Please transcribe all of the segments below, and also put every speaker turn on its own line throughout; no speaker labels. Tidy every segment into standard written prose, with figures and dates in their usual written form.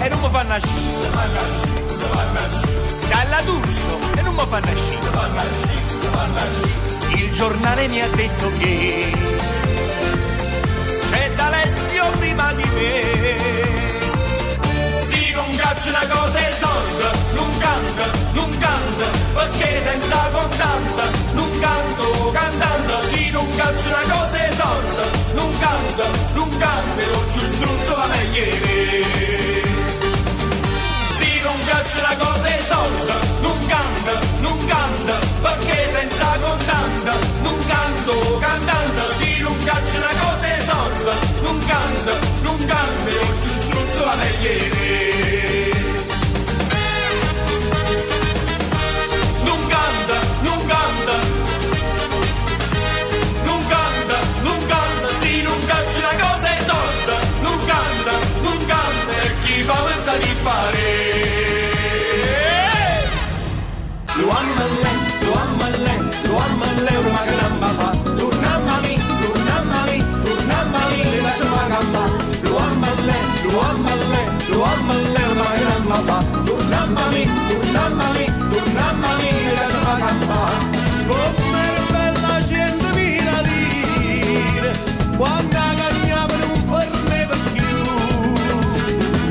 e non mi fa nascere. Dalla D'Urso e non mi fa nascere. Il giornale mi ha detto che c'è D'Alessio prima di me. Sì, non caccio una cosa e sorda, non canta, perché senza contante non canto cantando. Sì, non caccio una cosa e sorda, non canta, non ci struzzo la megliere. Sì, non caccio una cosa e sorda, non canta, perché senza contante non canto cantando. Sì, non caccio una cosa e sorda, non canta, non ci struzzo la megliere. Sì, non caccio una cosa e sorda, non canta, e chi fa questa di fare? Lo amma lei, una gamba fa, tornammi, le lascio la gamba. Lo amma lei, una gamba fa, tornammi, le lascio la gamba. Come bella gente mira dire, quando cagnava non fermeva più,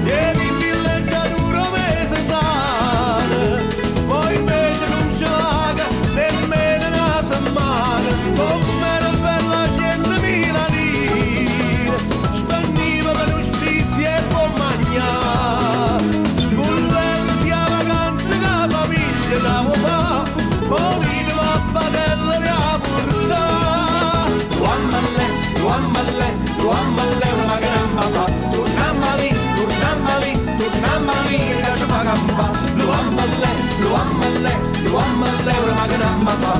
e mi villeggiatura mese sana, poi invece non ce l'ha nemmeno una settimana. Come bella gente mira dire, spendiva per giustizia e buon mangiare, con lei sia vacanze che la famiglia da fa, poi va a padella di portare. Lo amma lei, una gamba fa, tornammi, che lascia fa gamba. Lo amma lei, una gamba fa,